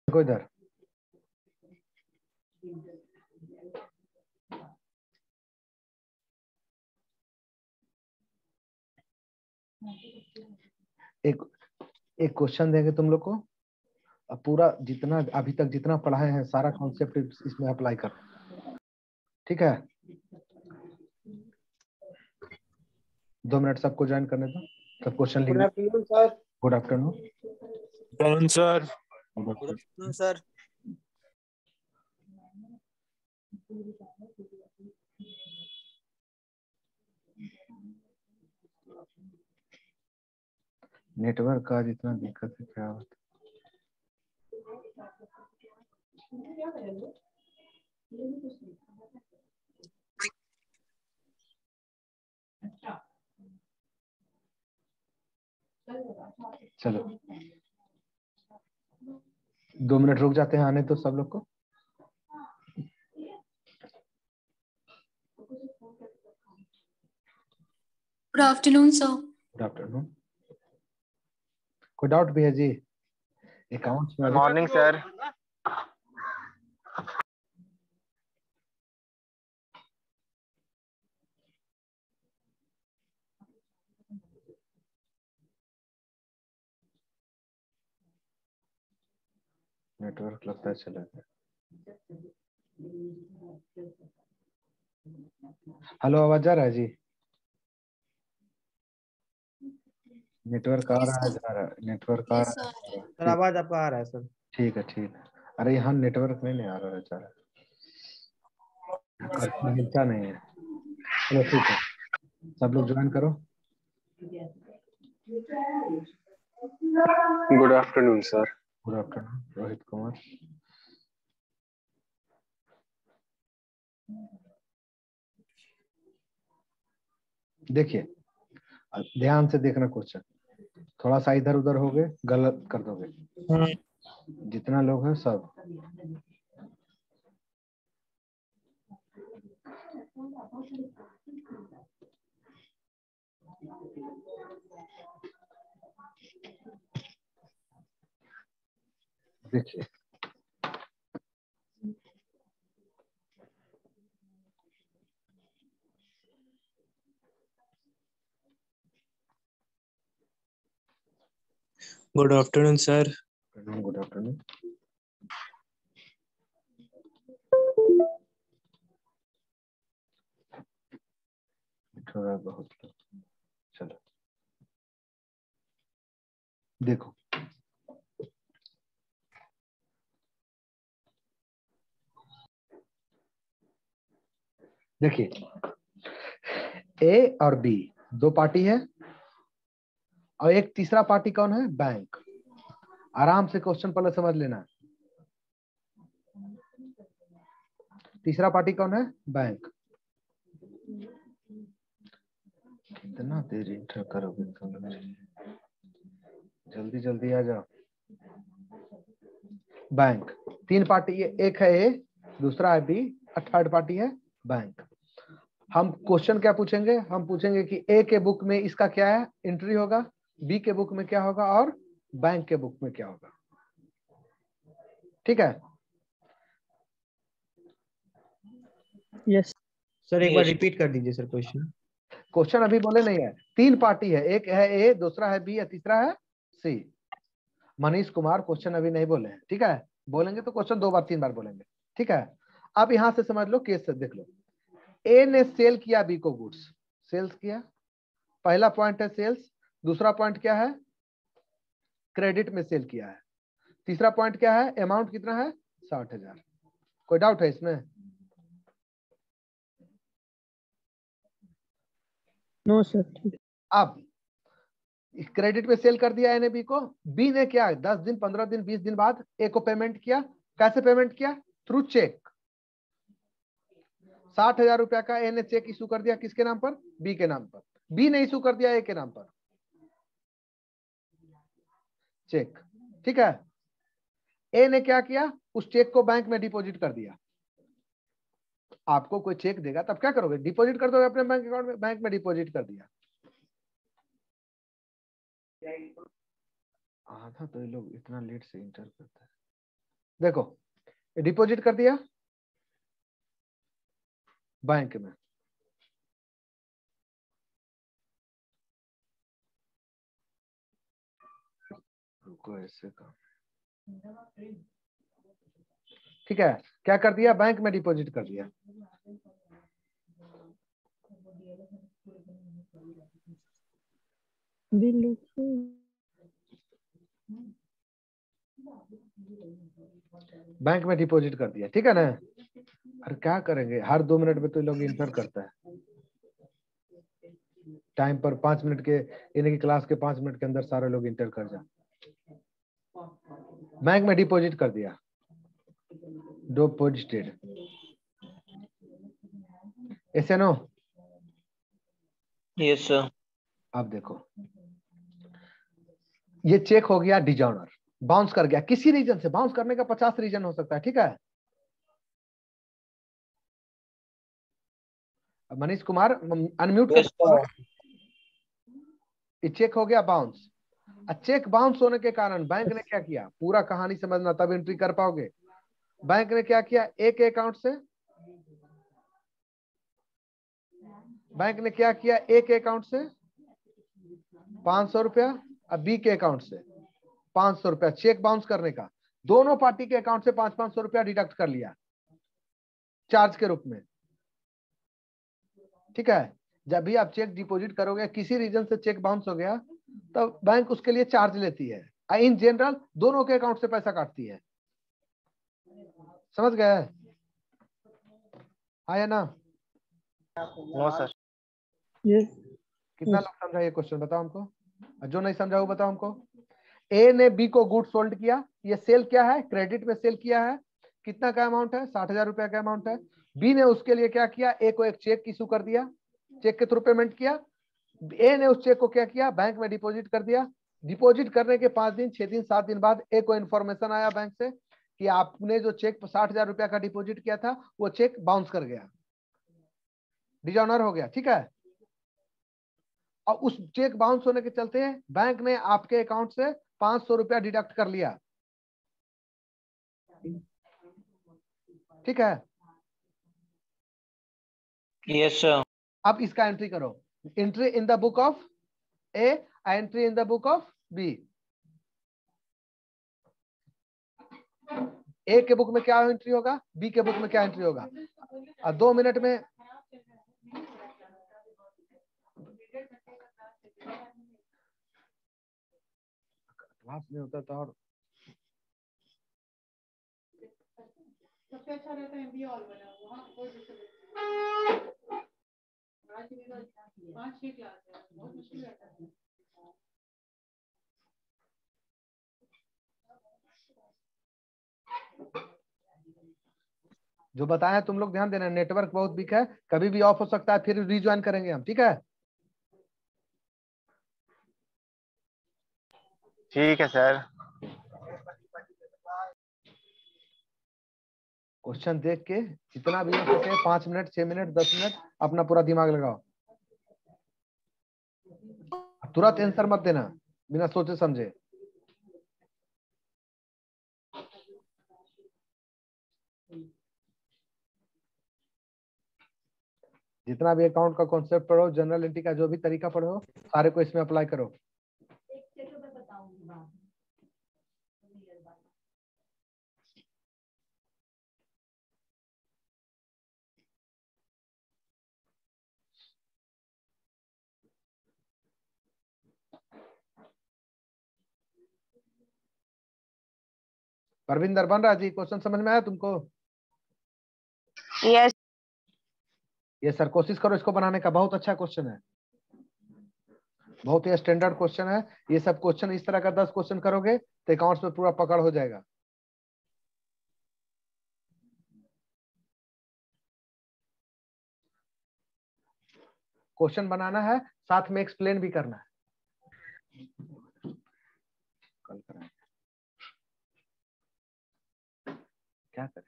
देखो इधर, एक एक क्वेश्चन देंगे तुम लोग को, अब पूरा जितना अभी तक जितना पढ़ाए हैं सारा कॉन्सेप्ट इसमें अप्लाई कर, ठीक है। 2 मिनट सबको ज्वाइन करने दो, सब क्वेश्चन लिख। Good afternoon sir. Good afternoon sir. Good afternoon sir. Network का जितना दिक्कत है क्या होता चलो 2 मिनट रुक जाते हैं आने तो सब लोग को। Good afternoon sir. Good afternoon. कोई डाउट भी है जी अकाउंट्स में? Morning sir. नेटवर्क लगता है चला गया। हेलो, आवाज आ रहा है जी? नेटवर्क आ रहा है, जा रहा है, नेटवर्क आ यस रहा है, सर। जा रहा है। सर आवाज आपका आ रहा है सर। ठीक है ठीक है। अरे यहाँ नेटवर्क नहीं आ रहा है, जा रहा है, मिलता नहीं है। चलो ठीक है, सब लोग ज्वाइन करो। Good afternoon sir. Good afternoon Rohit Kumar. देखिए ध्यान से देखना क्वेश्चन, थोड़ा सा इधर उधर हो गए गलत कर दोगे, जितना लोग हैं सब। देखिए good afternoon sir. Good afternoon. थोड़ा बहुत चलो देखो, देखिए ए और बी दो पार्टी है और एक तीसरा पार्टी कौन है? बैंक। आराम से क्वेश्चन पहले समझ लेना। तीसरा पार्टी कौन है? बैंक। कितना देर इंटर करोगे तुम लोग? जल्दी जल्दी आ जाओ। बैंक, 3 पार्टी है, एक है ए, दूसरा है बी और थर्ड पार्टी है बैंक। हम क्वेश्चन क्या पूछेंगे? हम पूछेंगे कि ए के बुक में इसका क्या है एंट्री होगा, बी के बुक में क्या होगा और बैंक के बुक में क्या होगा। ठीक है? यस सर, एक बार रिपीट कर दीजिए सर क्वेश्चन। क्वेश्चन अभी बोले नहीं है, 3 पार्टी है, एक है ए, दूसरा है बी और तीसरा है सी। मनीष कुमार क्वेश्चन अभी नहीं बोले हैं, ठीक है? बोलेंगे तो क्वेश्चन 2 बार 3 बार बोलेंगे, ठीक है? अब यहां से समझ लो, केस से देख लो। ए ने सेल किया बी को गुड्स, सेल्स किया, पहला पॉइंट है सेल्स। दूसरा पॉइंट क्या है? क्रेडिट में सेल किया है। तीसरा पॉइंट क्या है? अमाउंट कितना है? 60,000। कोई डाउट है इसमें? नो सर, ठीक है। अब क्रेडिट में सेल कर दिया ए ने बी को, बी ने क्या 10 दिन 15 दिन 20 दिन बाद ए को पेमेंट किया। कैसे पेमेंट किया? Through check. 60,000 रुपया का ए ने चेक इशू कर दिया, किसके नाम पर? बी के नाम पर। बी ने इशू कर दिया ए के नाम पर चेक, ठीक है? ए ने क्या किया? उस चेक को बैंक में डिपॉजिट कर दिया। आपको कोई चेक देगा तब क्या करोगे? डिपॉजिट कर दोगे अपने बैंक अकाउंट में। बैंक में डिपॉजिट कर दिया। आधा तो ये लोग इतना लेट से इंटर करता है। देखो डिपॉजिट कर दिया बैंक में, ऐसे का ठीक है, क्या कर दिया, बैंक में डिपॉजिट कर दिया। बैंक में डिपॉजिट कर दिया, ठीक है ना। अरे क्या करेंगे, हर 2 मिनट में तो लोग इंटर करता है टाइम पर, 5 मिनट के यानी कि क्लास के 5 मिनट के अंदर सारे लोग इंटर कर जा। बैंक में डिपॉजिट कर दिया, डिपॉजिटेड, ऐसे नो। Yes sir. अब देखो ये चेक हो गया डिजॉनर, बाउंस कर गया किसी रीजन से, बाउंस करने का 50 रीजन हो सकता है, ठीक है। मनीष कुमार अनम्यूट यस कर, सर। चेक हो गया बाउंस। चेक बाउंस होने के कारण बैंक ने क्या किया, पूरा कहानी समझना तब एंट्री कर पाओगे। बैंक ने क्या किया, एक अकाउंट से, बैंक ने क्या किया, एक अकाउंट से 500 रुपया और बी के अकाउंट से 500 रुपया, चेक बाउंस करने का, दोनों पार्टी के अकाउंट से 500 रुपया डिडक्ट कर लिया चार्ज के रूप में, ठीक है। जब भी आप चेक डिपॉजिट करोगे, किसी रीजन से चेक बाउंस हो गया, तो बैंक उसके लिए चार्ज लेती है। इन जनरल दोनों के अकाउंट से पैसा काटती है, समझ गए, आया ना। No sir. कितना लोग समझा ये क्वेश्चन, बताओ हमको, जो नहीं समझा वो बताओ हमको। ए ने बी को गुड सोल्ड किया, ये सेल क्या है, क्रेडिट में सेल किया है, कितना का अमाउंट है, 60,000 रुपया का अमाउंट है। बी ने उसके लिए क्या किया, ए को एक चेक इशू कर दिया, चेक के थ्रू पेमेंट किया। ए ने उस चेक को क्या किया, बैंक में डिपॉजिट कर दिया। डिपॉजिट करने के 5 दिन 6 दिन 7 दिन बाद ए को इन्फॉर्मेशन आया बैंक से कि आपने जो चेक 60,000 रुपया का डिपॉजिट किया था वो चेक बाउंस कर गया, डिजॉनर हो गया, ठीक है। और उस चेक बाउंस होने के चलते बैंक ने आपके अकाउंट से 500 रुपया डिडक्ट कर लिया, ठीक है। Yes sir. अब इसका एंट्री करो, entry in the book of A, entry in the book of B. A के बुक में क्या एंट्री होगा, बी के बुक में क्या एंट्री होगा, और 2 मिनट में क्लास में होता था। और सबसे अच्छा रहता है एमबीए हॉल बना वहाँ कोई दिक्कत नहीं। 5-6 क्लास है, बहुत मुश्किल रहता है। जो बताया तुम लोग ध्यान देना, नेटवर्क बहुत वीक है, कभी भी ऑफ हो सकता है, फिर रिज्वाइन करेंगे हम, ठीक है। ठीक है सर। क्वेश्चन देख के जितना भी हो सके 5 मिनट 6 मिनट 10 मिनट अपना पूरा दिमाग लगाओ, तुरंत आंसर मत देना बिना सोचे समझे। जितना भी अकाउंट का कॉन्सेप्ट पढ़ो, जनरल एंट्री का जो भी तरीका पढ़ो, सारे को इसमें अप्लाई करो। परविंदर बन रहा जी, क्वेश्चन समझ में आया तुमको? यस। ये सर कोशिश करो इसको बनाने का, बहुत अच्छा क्वेश्चन है, बहुत ही स्टैंडर्ड क्वेश्चन है। ये सब क्वेश्चन इस तरह का 10 क्वेश्चन करोगे तो अकाउंट्स में पूरा पकड़ हो जाएगा। क्वेश्चन बनाना है, साथ में एक्सप्लेन भी करना है। कल कराएंगे, क्या करें।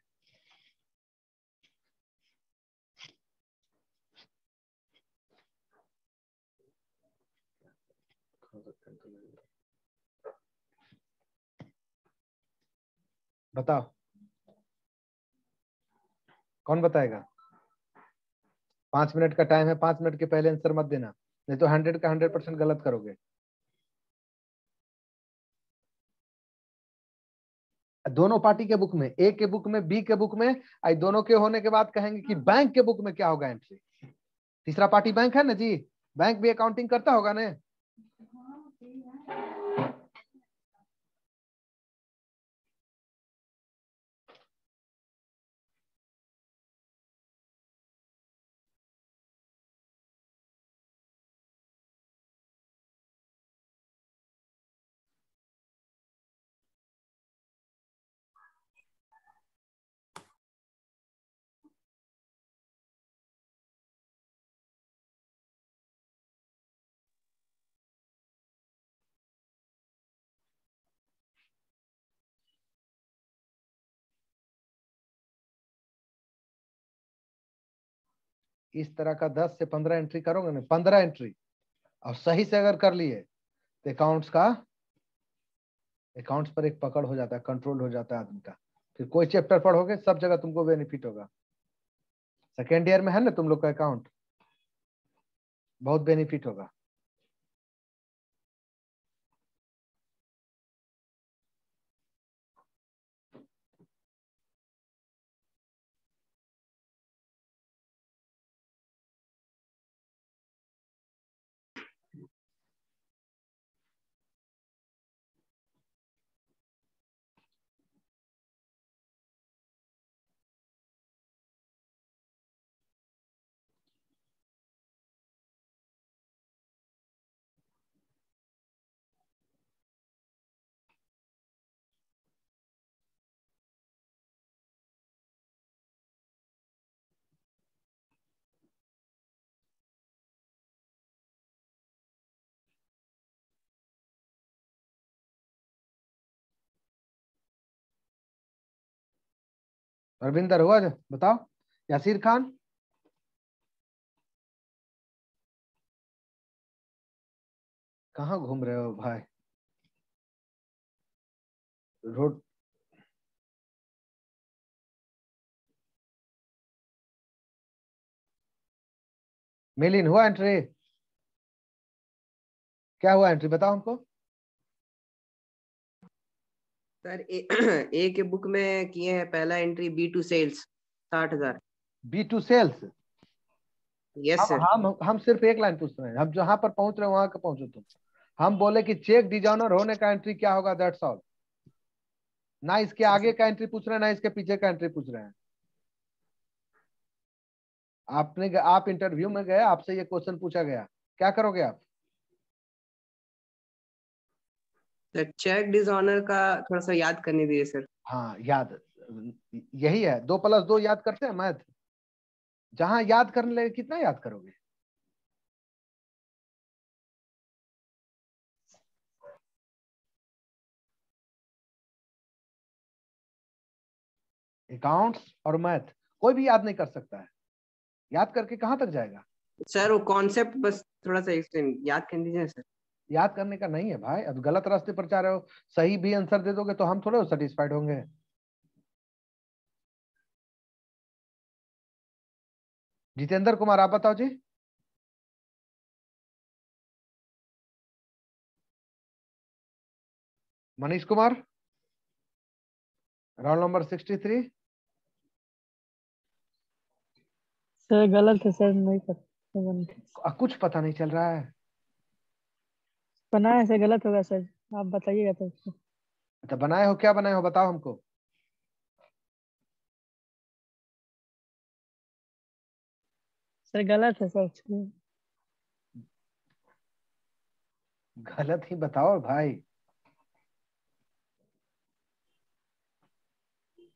बताओ कौन बताएगा? 5 मिनट का टाइम है, 5 मिनट के पहले आंसर मत देना, नहीं तो 100 का 100% गलत करोगे। दोनों पार्टी के बुक में, ए के बुक में, बी के बुक में, आई दोनों के होने के बाद कहेंगे कि बैंक के बुक में क्या होगा एंट्री। तीसरा पार्टी बैंक है ना जी, बैंक भी अकाउंटिंग करता होगा ना। इस तरह का 10 से 15 एंट्री करोगे ना, 15 एंट्री, और सही से अगर कर लिए तो अकाउंट्स पर एक पकड़ हो जाता है, कंट्रोल हो जाता है आदमी का। फिर कोई चैप्टर पढ़ोगे सब जगह तुमको बेनिफिट होगा। सेकेंड ईयर में है ना तुम लोग का अकाउंट, बहुत बेनिफिट होगा। रविंदर हुआ जो बताओ, यासीर खान, कहाँ घूम रहे हो भाई? रोड मिलिन हुआ एंट्री? क्या हुआ एंट्री बताओ हमको। सर ए के बुक में किए हैं पहला entry B2 sales 60,000। B2 sales? Yes sir. हम सिर्फ एक लाइन पूछ रहे हैं, हम जहां पर पहुंच रहे हैं वहां का पहुंचो तुम। हम बोले कि चेक डिजाइनर होने का एंट्री क्या होगा, दैट्स ऑल। ना इसके आगे का एंट्री पूछ रहे हैं, ना इसके पीछे का एंट्री पूछ रहे हैं। आप इंटरव्यू में गए, आपसे ये क्वेश्चन पूछा गया, क्या करोगे आप? सर चेक डिसऑनर का थोड़ा सा याद करने दीजिए सर। हाँ याद, यही है 2+2 याद करते हैं मैथ। जहां याद करने लगे कितना याद करोगे? अकाउंट्स और मैथ कोई भी याद नहीं कर सकता है, याद करके कहां तक जाएगा? सर वो कॉन्सेप्ट बस थोड़ा सा एक्सप्लेन याद कर दीजिए सर। याद करने का नहीं है भाई, अब गलत रास्ते पर जा रहे हो। सही भी आंसर दे दोगे तो हम थोड़े सेटिस्फाइड होंगे। जितेंद्र कुमार आप बताओ जी। Manish Kumar, roll number 63। Sir गलत है सर, नहीं पता, कुछ पता नहीं चल रहा है। बनाया सर, गलत होगा सर, आप बताइएगा तो। अच्छा बनाए हो, क्या बनाए हो बताओ हमको। सर गलत है सर। गलत ही बताओ भाई,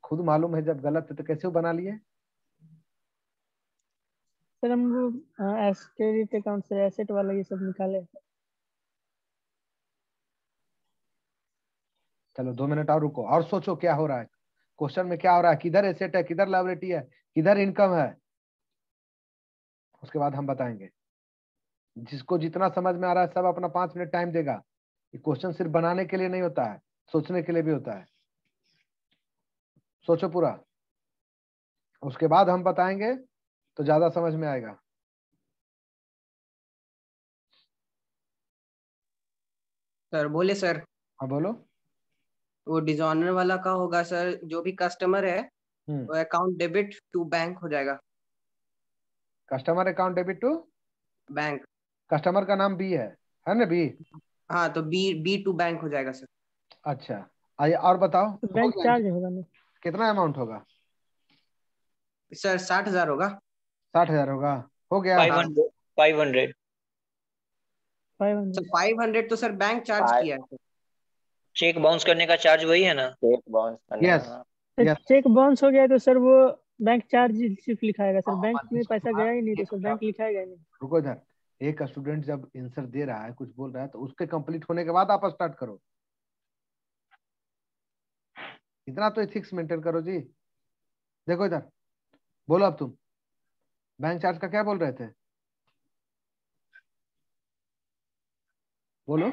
खुद मालूम है जब गलत है तो कैसे वो बना लिए? सर हम क्रेडिट अकाउंट से एसेट वाला ये सब निकाले। चलो 2 मिनट और रुको और सोचो क्या हो रहा है, क्वेश्चन में क्या हो रहा है, किधर एसेट है, किधर लायबिलिटी है, किधर इनकम है, उसके बाद हम बताएंगे। जिसको जितना समझ में आ रहा है सब अपना 5 मिनट टाइम देगा। ये क्वेश्चन सिर्फ बनाने के लिए नहीं होता है, सोचने के लिए भी होता है। सोचो पूरा। उसके बाद हम बताएंगे तो ज्यादा समझ में आएगा। सर बोले सर। हाँ बोलो। वो डिजॉनर वाला का होगा सर, जो भी कस्टमर है वो अकाउंट डेबिट टू बैंक हो जाएगा। Customer account debit to bank. Customer का नाम बी है ना? बी। हाँ तो बी टू बैंक हो जाएगा सर। अच्छा आइए और बताओ। तो बैंक चार्ज होगा ना? कितना अमाउंट होगा सर? 60,000 होगा। 60,000 होगा। हो गया। 500 500 तो 500 तो सर बैंक चार्ज किया है। चेक बाउंस करने का चार्ज वही है ना? चेक बाउंस करने यस तो चेक बाउंस हो गया तो सर वो बैंक चार्ज सिर्फ लिखाएगा सर, बैंक में मनीष पैसा कुमार, गया ही नहीं तो एक सर बैंक लिखाएगा ही नहीं। रुको इधर। एक स्टूडेंट जब आंसर दे रहा है, कुछ बोल रहा है, तो उसके कंप्लीट होने के बाद आप स्टार्ट करो। इतना तो एथिक्स मेंटेन करो जी। देखो इधर, बोलो अब तुम बैंक चार्ज का क्या बोल रहे थे? बोलो।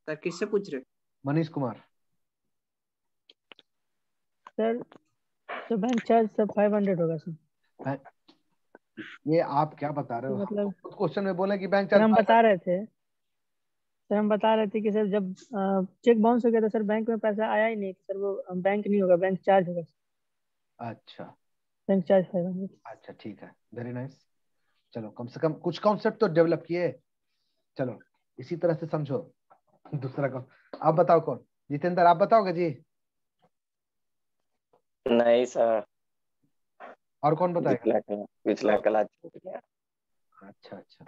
सर किससे पूछ रहे? मनीष कुमार। सर तो बैंक चार्ज सब 500 होगा सर। ये आप क्या बता रहे तो हो? मतलब खुद क्वेश्चन में बोले कि बैंक सर चार्ज हम बता रहे थे कि सर जब चेक बाउंस हो गया तो सर बैंक में पैसा आया ही नहीं तो सर वो बैंक नहीं होगा, बैंक चार्ज होगा। अच्छा बैंक चार्ज 500। अच्छा ठीक है, वेरी नाइस। चलो कम से कम कुछ कॉन्सेप्ट तो डेवलप किए। चलो इसी तरह से समझो। दूसरा कौन? आप बताओ कौन? जितेंद्र आप बताओगे जी? नहीं सर। और कौन बताएगा? पिछला क्लास छूट गया। अच्छा अच्छा,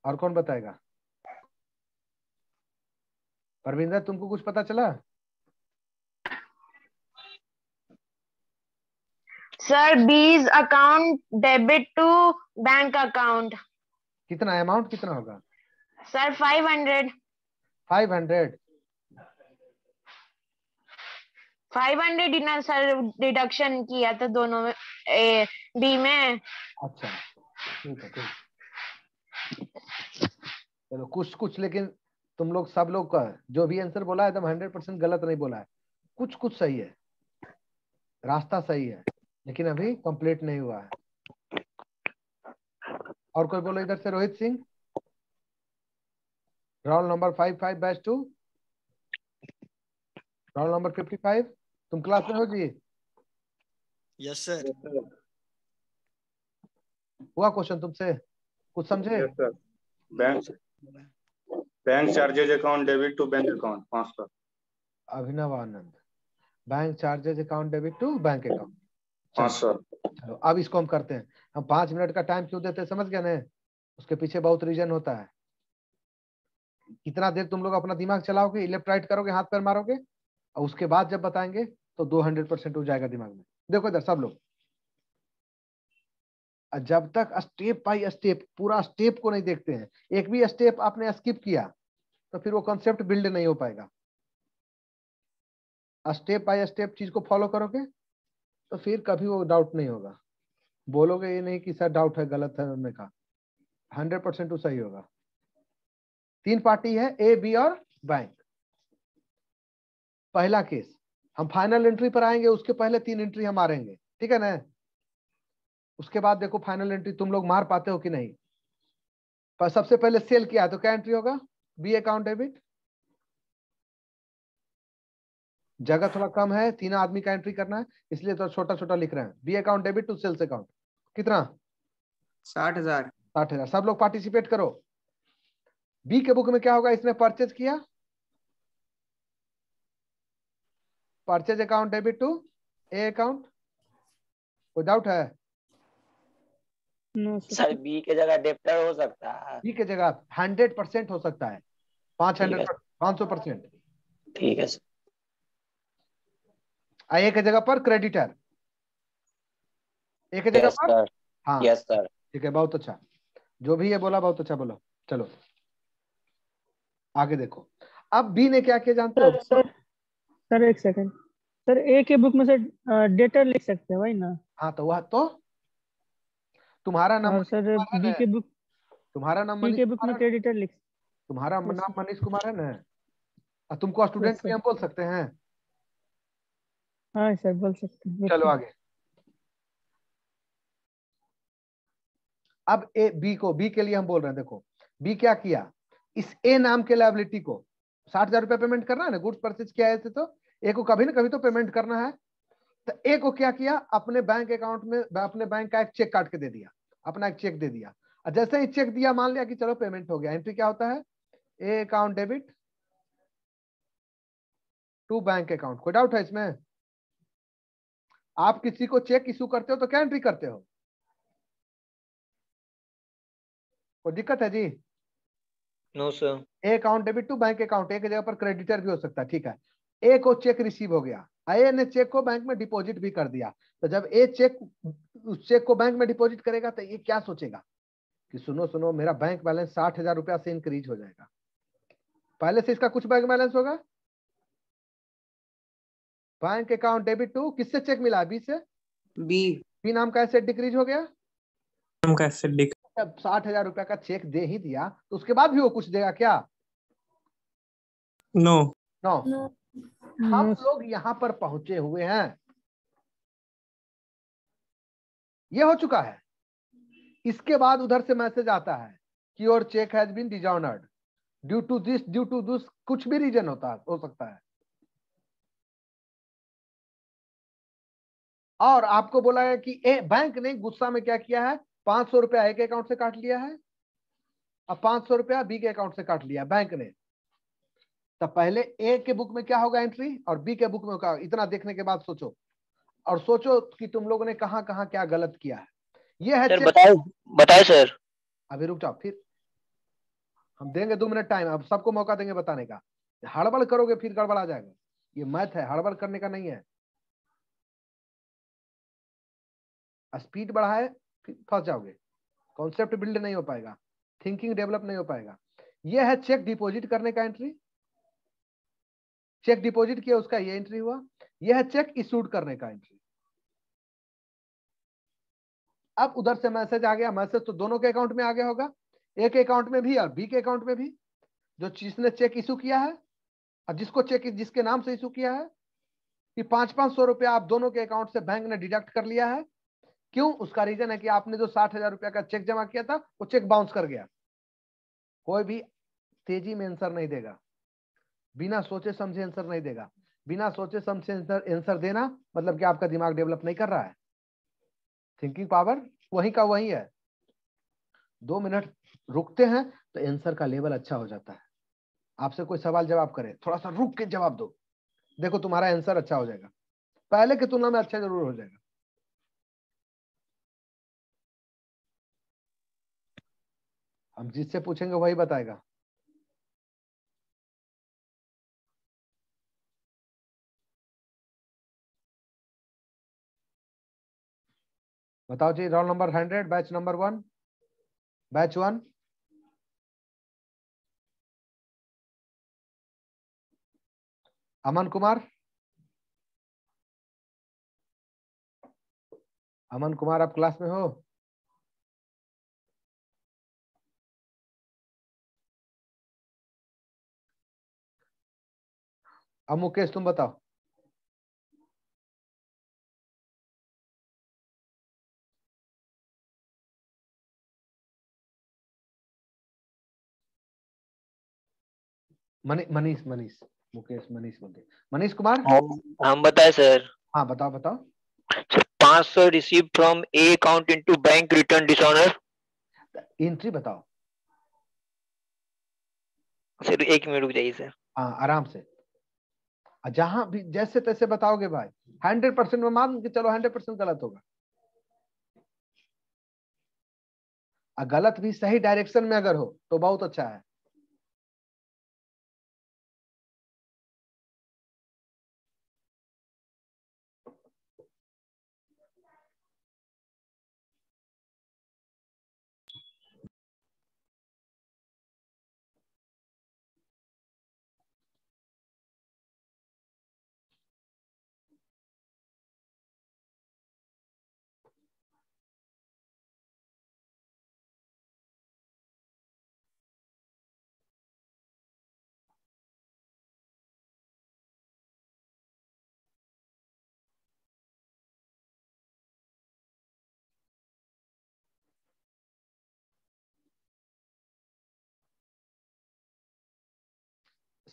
और कौन बताएगा? परविंदर तुमको कुछ पता चला? Sir B's account debit to bank account. कितना अमाउंट कितना होगा? सर 500। 500 डिनर सर डिडक्शन किया था दोनों में, बी में। अच्छा ठीक है ठीक। चलो कुछ कुछ, लेकिन तुम लोग सब लोग का जो भी आंसर बोला है एकदम 100% गलत नहीं बोला है। कुछ कुछ सही है, रास्ता सही है, लेकिन अभी कंप्लीट नहीं हुआ है। और कोई बोलो इधर से। Rohit Singh, roll number 55/2, roll number 55। तुम क्लास में हो जी? Yes sir. हुआ क्वेश्चन तुमसे? कुछ समझे? Yes sir. Bank charges account debit to bank account 500। Abhinav Anand, bank charges account debit to bank account 500। चलो अब इसको हम करते हैं। हम 5 मिनट का टाइम क्यों देते हैं समझ गया ना? उसके पीछे बहुत रीजन होता है। कितना देर तुम लोग अपना दिमाग चलाओगे, लेफ्ट राइट करोगे, हाथ पैर मारोगे, और उसके बाद जब बताएंगे तो 200% हो जाएगा दिमाग में। देखो इधर सब लोग, जब तक स्टेप बाय स्टेप पूरा स्टेप को नहीं देखते हैं, एक भी स्टेप आपने स्किप किया तो फिर वो कॉन्सेप्ट बिल्ड नहीं हो पाएगा। स्टेप बाय स्टेप चीज को फॉलो करोगे तो फिर कभी वो डाउट नहीं होगा। बोलोगे ये नहीं कि सर डाउट है, गलत है, हमने कहा 100% वो सही होगा। 3 पार्टी है, ए बी और बैंक। पहला केस, हम फाइनल एंट्री पर आएंगे, उसके पहले 3 एंट्री हम मारेंगे, ठीक है ना? उसके बाद देखो फाइनल एंट्री तुम लोग मार पाते हो कि नहीं। पर सबसे पहले सेल किया तो क्या एंट्री होगा? B account debit. जगह थोड़ा कम है, 3 आदमी का एंट्री करना है, इसलिए तो छोटा छोटा लिख रहे हैं। B account debit to sales account. कितना? 60,000। 60,000। सब लोग पार्टिसिपेट करो। बी के बुक में क्या होगा? इसने परचेज किया, purchase account debit to A account. कोई डाउट है? सर बी के जगह डेप्टर हो सकता है। बी के जगह 100% हो सकता है। 500%। ठीक है सर। ए के जगह पर क्रेडिटर, ए के जगह पर। हाँ यस सर। ठीक है, बहुत अच्छा। जो भी ये बोला बहुत अच्छा बोला। चलो आगे देखो। अब बी ने क्या किया जानते हो? सर एक सेकंड। सर ए के बुक में सर डेटर लिख सकते हैं वही ना? हाँ तो वह तो तुम्हारा नाम और सर बी के बुक, तुम्हारा नाम बी मनीष के बुक कुमार में है ना? क्रेडिटर लिख। तुम्हारा नाम मनीष कुमार है ना? तुमको स्टूडेंट भी हम बोल सकते हैं। हाँ सर बोल सकते हैं। चलो आगे। अब ए बी को, बी के लिए हम बोल रहे हैं, देखो बी क्या किया, इस ए नाम के लायबिलिटी को 60,000 रुपया पेमेंट करना है ना, गुड्स परचेज किया है तो ए को कभी ना कभी तो पेमेंट करना है। तो ए को क्या किया, अपने बैंक अकाउंट में अपने बैंक का एक चेक काट के दे दिया, अपना एक चेक दे दिया। और जैसे ही चेक दिया, मान लिया कि चलो पेमेंट हो गया, एंट्री क्या होता है, A account debit to bank account. कोई डाउट है इसमें? आप किसी को चेक इशू करते हो तो क्या एंट्री करते हो? कोई दिक्कत है जी? No sir. A account debit to bank account, एक जगह पर क्रेडिटर भी हो सकता है, ठीक है। ए को चेक रिसीव हो गया, ए ने चेक को बैंक में डिपॉजिट भी कर दिया। तो जब ए चेक उस चेक को बैंक में डिपॉजिट करेगा तो ये क्या सोचेगा कि सुनो सुनो, मेरा बैंक बैलेंस 60,000 रुपया से इंक्रीज हो जाएगा। पहले से इसका कुछ बैंक बैलेंस होगा, बैंक अकाउंट डेबिट टू, किससे चेक मिला, बी से, बी नाम का एसेट डिक्रीज हो गया। जब 60,000 रुपया का चेक दे ही दिया तो उसके बाद भी वो कुछ देगा क्या? No no. हम लोग यहां पर पहुंचे हुए हैं, ये हो चुका है। इसके बाद उधर से मैसेज आता है कि your cheque has been dishonoured due to this, कुछ भी रीजन हो सकता है। और आपको बोला है कि बैंक ने गुस्सा में क्या किया है, 500 रुपया ए के अकाउंट से काट लिया है, अब 500 रुपया बी के अकाउंट से काट लिया बैंक ने। तब पहले ए के बुक में क्या होगा एंट्री, और बी के बुक में क्या? इतना देखने के बाद सोचो, और सोचो कि तुम लोगों ने कहां कहां क्या गलत किया है। ये है सर, बताए सर। अभी रुक जाओ, फिर हम देंगे 2 मिनट टाइम, अब सबको मौका देंगे बताने का। हड़बड़ करोगे फिर गड़बड़ आ जाएगा। ये मैथ है, हड़बड़ करने का नहीं है। स्पीड बढ़ाए फिर फंस जाओगे, कॉन्सेप्ट बिल्ड नहीं हो पाएगा, थिंकिंग डेवलप नहीं हो पाएगा। ये है चेक डिपॉजिट करने का एंट्री, चेक डिपॉजिट किया उसका ये एंट्री हुआ। यह है चेक इशूड करने का एंट्री। अब उधर से मैसेज आ गया, मैसेज तो दोनों के अकाउंट में आ गया होगा, ए के अकाउंट में भी और बी के अकाउंट में भी। जो जिसने चेक इशू किया है और जिसको चेक जिसके नाम से इशू किया है, कि 500-500 रुपया आप दोनों के अकाउंट से बैंक ने डिडक्ट कर लिया है। क्यों? उसका रीजन है कि आपने जो 60,000 रुपया का चेक जमा किया था वो चेक बाउंस कर गया। कोई भी तेजी में आंसर नहीं देगा, बिना सोचे समझे आंसर नहीं देगा। बिना सोचे समझे आंसर देना मतलब कि आपका दिमाग डेवलप नहीं कर रहा है। थिंकिंग पावर वही का वही है। 2 मिनट रुकते हैं तो आंसर का लेवल अच्छा हो जाता है। आपसे कोई सवाल जवाब करे, थोड़ा सा रुक के जवाब दो, देखो तुम्हारा आंसर अच्छा हो जाएगा, पहले की तुलना में अच्छा जरूर हो जाएगा। हम जिससे पूछेंगे वही बताएगा। बताओ जी, roll number 100, batch number 1, batch 1। Aman Kumar, Aman Kumar आप क्लास में हो? अब मुकेश तुम बताओ। मनीष मनीष मुकेश मनीष बोलते, मनीष कुमार। हम बताए सर। हाँ बताओ बताओ। 500 receive from A account into bank return dishonour. Entry बताओ सर 1 मिनट रुक जाइए सर। हाँ आराम से, जहां भी जैसे तैसे बताओगे भाई। 100% में मान के चलो 100% गलत होगा, गलत भी सही डायरेक्शन में अगर हो तो बहुत अच्छा है।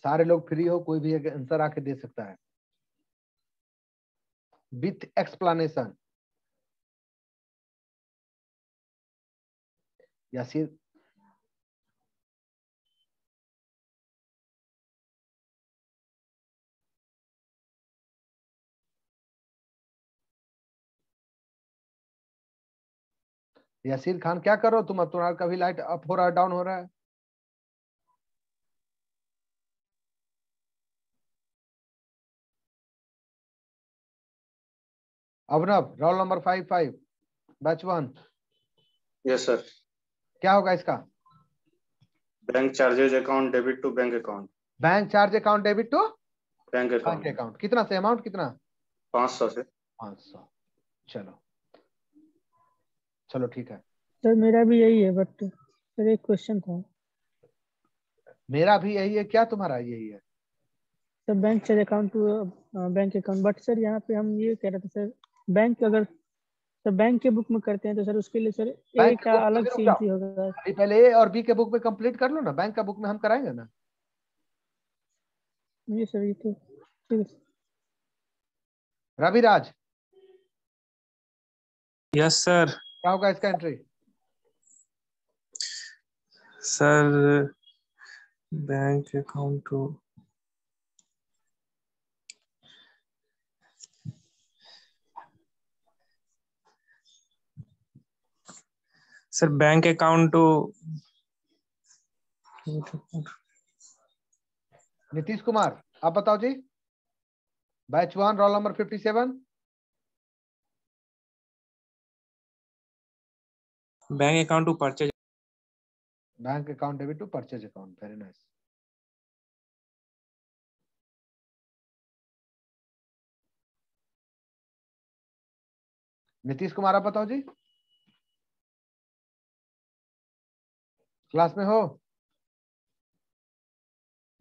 सारे लोग फ्री हो, कोई भी आंसर आके दे सकता है विथ एक्सप्लेनेशन। यासीर यासीर खान क्या करो तुम? अब तुम्हारा कभी लाइट अप हो रहा है, डाउन हो रहा है? Abhinav, roll number 55, batch 1। Yes sir. क्या होगा इसका? Bank charges account debit to bank account. Bank charge account debit to bank bank account. कितना से अमाउंट कितना? 500 से 500। चलो चलो ठीक है। सर मेरा भी यही है, बट सर एक क्वेश्चन था। मेरा भी यही है, क्या तुम्हारा यही है? Sir bank charge account to bank account, but sir यहाँ पे हम ये कह रहे थे सर, बैंक अगर सर बैंक के बुक में करते हैं तो सर उसके लिए सर ए का अलग से एंट्री होगा। अभी पहले ए और बी के बुक में कंप्लीट कर लो ना, बैंक का बुक में हम कराएंगे ना। ये सर ये तो ठीक है। रविराज। Yes sir. क्या होगा इसका entry? Sir bank account to sir bank account to Nitish Kumar आप बताओ ji, batch 1 roll number 57। Bank account to purchase. Bank account debit to purchase account. Very nice. Nitish Kumar आप बताओ जी, क्लास में हो?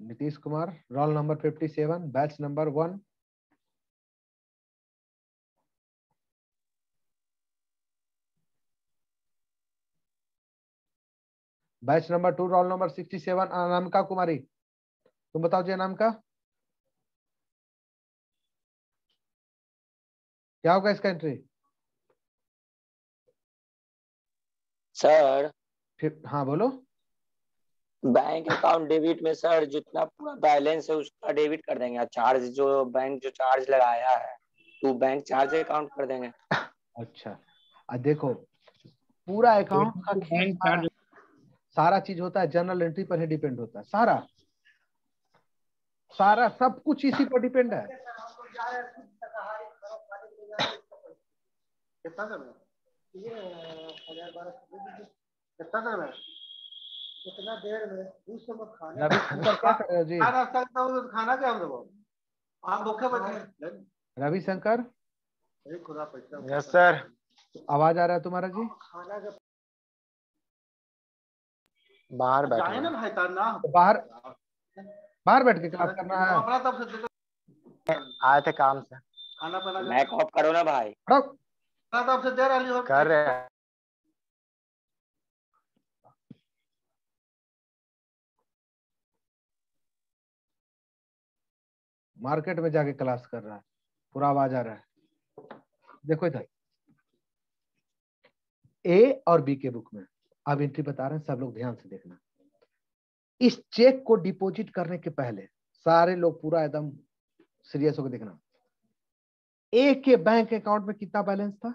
Nitish Kumar roll number 57, batch number 1। Batch number 2 roll number 67 Anamika Kumari, तुम बताओ जी अनामिका, क्या होगा इसका एंट्री? सर फिर हाँ बोलो। बैंक अकाउंट डेबिट में सर जितना पूरा बैलेंस है उसका डेबिट कर देंगे, चार्ज जो बैंक जो चार्ज लगाया है तो बैंक चार्ज अकाउंट कर देंगे। अच्छा देखो पूरा अकाउंट का सारा चीज होता है जनरल एंट्री पर ही डिपेंड होता है। सारा सारा सब कुछ इसी पर डिपेंड है। कितना करना ये 1000-1200 कितना करना है? कितना देर में 200 में खाना। रवि शंकर क्या कर रहे हो जी? खाना सकता हूँ तो खाना क्या हम लोग आप भूखे बैठे। रवि शंकर। खुदा पैसा। Yes sir. आवाज आ रहा है तुम्हारा जी? खाना का बाहर जाए ना भाई ना बाहर बाहर बैठ के क्लास करना है। अपना तब से आए थे काम से। खाना पीना मैक ऑफ करो ना भाई। तब से देर वाली हो कर रहे हैं। मार्केट में जाके क्लास कर रहा है, पूरा आवाज आ रहा है। देखो इधर ए और बी के बुक में अब एंट्री बता रहे हैं, सब लोग ध्यान से देखना। इस चेक को डिपॉजिट करने के पहले सारे लोग पूरा एकदम सीरियस होकर देखना। ए के बैंक अकाउंट में कितना बैलेंस था?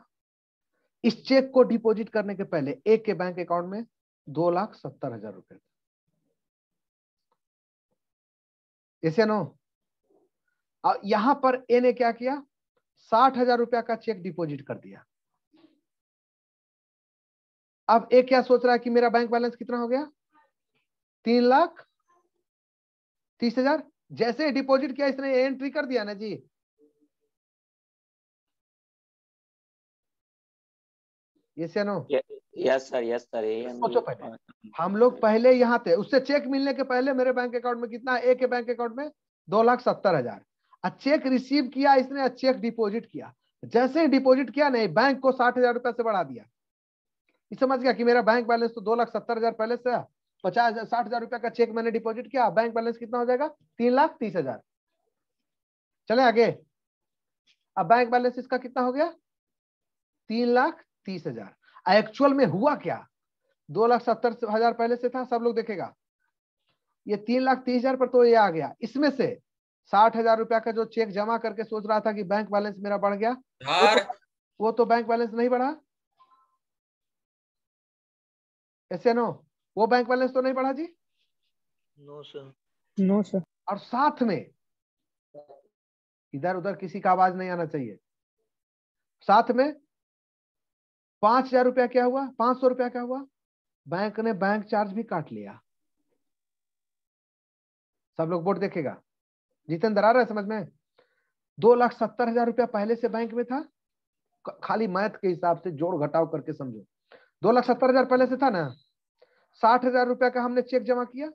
इस चेक को डिपॉजिट करने के पहले ए के बैंक अकाउंट में 2,70,000 रुपए थे। ऐसे नो यहां पर ए ने क्या किया? 60,000 रुपया का चेक डिपॉजिट कर दिया। अब ए क्या सोच रहा है कि मेरा बैंक बैलेंस कितना हो गया? 3,30,000। जैसे डिपॉजिट किया इसने एंट्री कर दिया ना जी। यस या no? Yes sir yes sir. सोचो पहले, हम लोग पहले यहाँ थे, उससे चेक मिलने के पहले मेरे बैंक अकाउंट में कितना? ए के बैंक अकाउंट में 2,70,000। चेक रिसीव किया इसने, चेक डिपॉजिट किया। जैसे ही डिपॉजिट किया नहीं, बैंक को 60,000 रुपए से बढ़ा दिया। समझ गया कि मेरा बैंक बैलेंस तो 2,70,000 पहले से है, 60,000 रुपया का चेक मैंने डिपॉजिट किया, बैंक बैलेंस कितना हो जाएगा? 3,30,000। चले आगे। अब बैंक बैलेंस इसका कितना हो गया? 3,30,000। एक्चुअल में हुआ क्या? 2,70,000 पहले से था, सब लोग देखेगा। ये 3,30,000 पर तो ये आ गया। इसमें से 60,000 रुपया का जो चेक जमा करके सोच रहा था कि बैंक बैलेंस मेरा बढ़ गया, वो तो बैंक बैलेंस नहीं बढ़ा। ऐसे नो, वो बैंक बैलेंस तो नहीं बढ़ा जी? No sir. No sir. और साथ में इधर उधर किसी का आवाज नहीं आना चाहिए। साथ में 5,000 रुपया क्या हुआ? 500 रुपया क्या हुआ? बैंक ने बैंक चार्ज भी काट लिया। सब लोग बोर्ड देखेगा। जितेंद्र आ रहा है समझ में? 2,70,000 रुपया पहले से बैंक में था। खाली मैथ के हिसाब से जोड़ घटाव करके समझो। 2,70,000 पहले से था ना। 60,000 रुपया का हमने चेक जमा किया।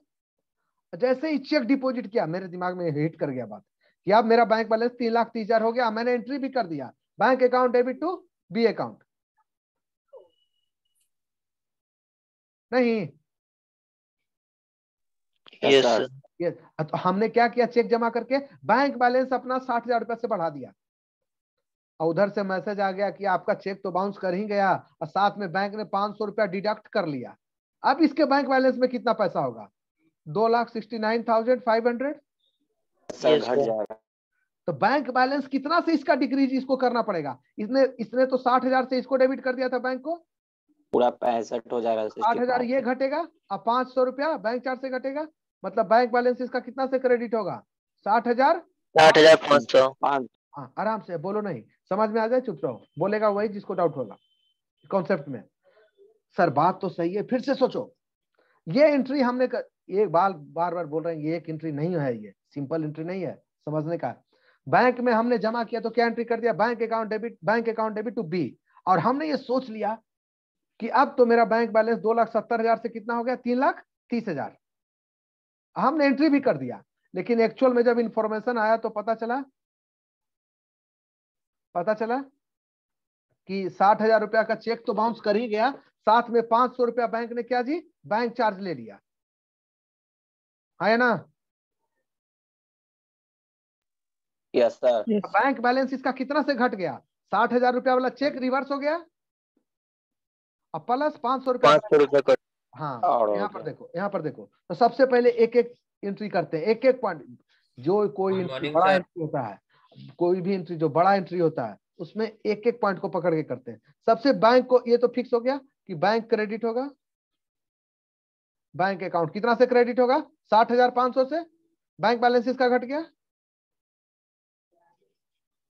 जैसे ही चेक डिपॉजिट किया, मेरे दिमाग में हिट कर गया बात कि अब मेरा बैंक बैलेंस 3,30,000 हो गया। मैंने एंट्री भी कर दिया, bank account debit to B account. नहीं? Yes sir. ये तो हमने क्या किया? चेक जमा करके बैंक बैलेंस अपना 60,000 रुपया से बढ़ा दिया। और उधर से मैसेज आ गया कि आपका चेक तो बाउंस कर ही गया, और साथ में बैंक ने 500 रुपया डिडक्ट कर लिया। अब इसके बैंक बैलेंस में कितना पैसा होगा? 2,69,500। घट जाएगा। तो बैंक बैलेंस कितना से इसका डिक्रीज इसको करना पड़ेगा? इसने तो 60,000 से इसको डेबिट कर दिया था बैंक को, पूरा 65 हो जाएगा। 60,000 ये घटेगा, अब 500 रुपया बैंक चार्ज से घटेगा। मतलब बैंक बैलेंस इसका कितना से क्रेडिट होगा? 60,000। 60,500। हाँ, आराम से बोलो, नहीं समझ में आ जाए चुप रहो। बोलेगा वही जिसको डाउट होगा कॉन्सेप्ट में। सर बात तो सही है, फिर से सोचो। ये एंट्री हमने एक बार बार बोल रहे हैं, ये एक एंट्री नहीं है, ये सिंपल एंट्री नहीं है समझने का। बैंक में हमने जमा किया तो क्या एंट्री कर दिया? Bank account debit to B. और हमने ये सोच लिया कि अब तो मेरा बैंक बैलेंस 2,70,000 से कितना हो गया? 3,30,000। हमने एंट्री भी कर दिया, लेकिन एक्चुअल में जब इंफॉर्मेशन आया तो पता चला कि 60,000 रुपया का चेक तो बाउंस कर ही गया, साथ में 500 रुपया बैंक ने क्या जी? बैंक चार्ज ले लिया। है ना? Yes sir. बैंक बैलेंस इसका कितना से घट गया? 60,000 रुपया वाला चेक रिवर्स हो गया, और प्लस 500 रुपया। 500 रुपये। हाँ, यहाँ पर देखो। तो सबसे पहले एक एक एंट्री करते हैं, एक एक पॉइंट। जो कोई एंट्री बड़ा एंट्री होता है, कोई भी एंट्री जो बड़ा एंट्री होता है, उसमें एक एक पॉइंट को पकड़ के करते हैं। सबसे बैंक को ये तो फिक्स हो गया कि बैंक क्रेडिट होगा। बैंक अकाउंट कितना से क्रेडिट होगा? 60,500 से। बैंक बैलेंस इसका घट गया।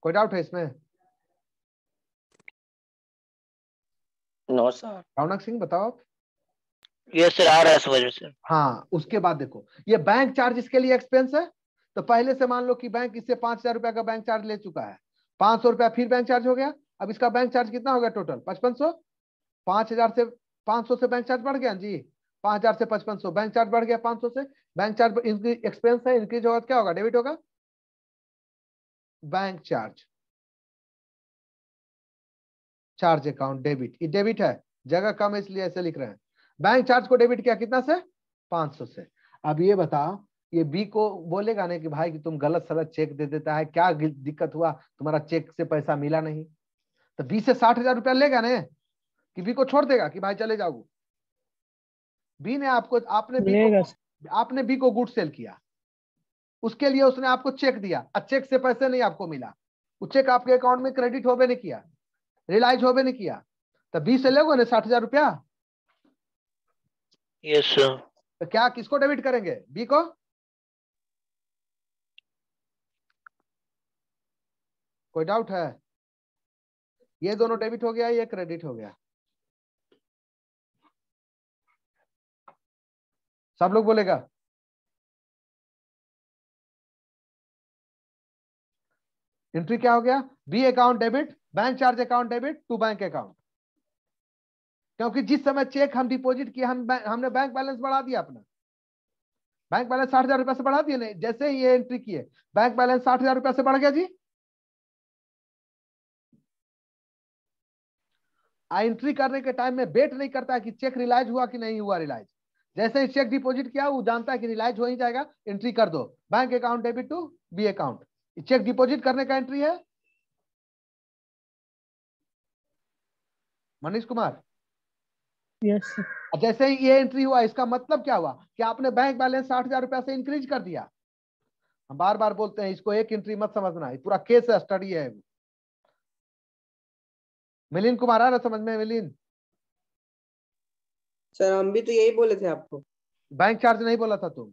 कोई डाउट है इसमें? No sir. रौनक सिंह बताओ आप। यस सर, आ रहा है समझ में सर। हाँ, उसके बाद देखो, ये बैंक चार्ज इसके लिए एक्सपेंस है। तो पहले से मान लो कि बैंक इससे 5,000 रुपया का बैंक चार्ज ले चुका है, 500 रुपया फिर बैंक चार्ज हो गया। अब इसका बैंक चार्ज कितना हो गया टोटल? 5,500। 5,000 से 500 से बैंक चार्ज बढ़ गया जी। 5,000 से 5,500 बैंक चार्ज बढ़ गया। 500 से बैंक चार्ज एक्सपेंस है, इंक्रीज होगा, क्या होगा? डेबिट होगा। बैंक चार्ज अकाउंट डेबिट, ये डेबिट है, जगह कम है इसलिए ऐसे लिख रहे हैं। बैंक चार्ज को डेबिट किया कितना से? 500 से। अब ये बताओ, ये बी को बोलेगा नहीं कि भाई कि तुम गलत सलत चेक दे देता है, क्या दिक्कत हुआ, तुम्हारा चेक से पैसा मिला नहीं? तो बी से 60,000 रुपया लेगा ना, कि बी को छोड़ देगा कि भाई चले जाओ? बी ने आपने बी को गुड सेल किया, उसके लिए उसने आपको चेक दिया, और चेक से पैसे नहीं आपको मिला, वो चेक आपके अकाउंट में क्रेडिट होबे नहीं किया, रियलाइज होबे नहीं किया, तो बी से लोगे ना 60,000 रुपया। Yes sir. तो क्या किसको डेबिट करेंगे? बी को। कोई डाउट है? ये दोनों डेबिट हो गया, ये क्रेडिट हो गया। सब लोग बोलेगा। एंट्री क्या हो गया? B account debit, bank charge account debit to bank account. क्योंकि जिस समय चेक हम डिपॉजिट किए, हमने बैंक बैलेंस बढ़ा दिया अपना। बैंक बैलेंस 60,000 रुपया से बढ़ा दिए नहीं, जैसे ही ये एंट्री किए बैंक बैलेंस 60,000 रुपया से बढ़ गया जी। एंट्री करने के टाइम में वेट नहीं करता है कि चेक रिलाइज हुआ कि नहीं हुआ रिलाइज। जैसे ही चेक डिपॉजिट किया वो जानता है कि रिलाइज हो ही जाएगा, एंट्री कर दो, bank account debit to B account. Cheque deposit करने का एंट्री है मनीष कुमार। यस। जैसे ही ये एंट्री हुआ, इसका मतलब क्या हुआ कि आपने बैंक बैलेंस 60,000 रुपया से इंक्रीज कर दिया। हम बार बार बोलते हैं इसको एक एंट्री मत समझना, पूरा केस स्टडी है। मिलिंद कुमार आ रहा समझ में? मिलिंद सर हम भी तो यही बोले थे आपको। बैंक चार्ज नहीं बोला था तुम,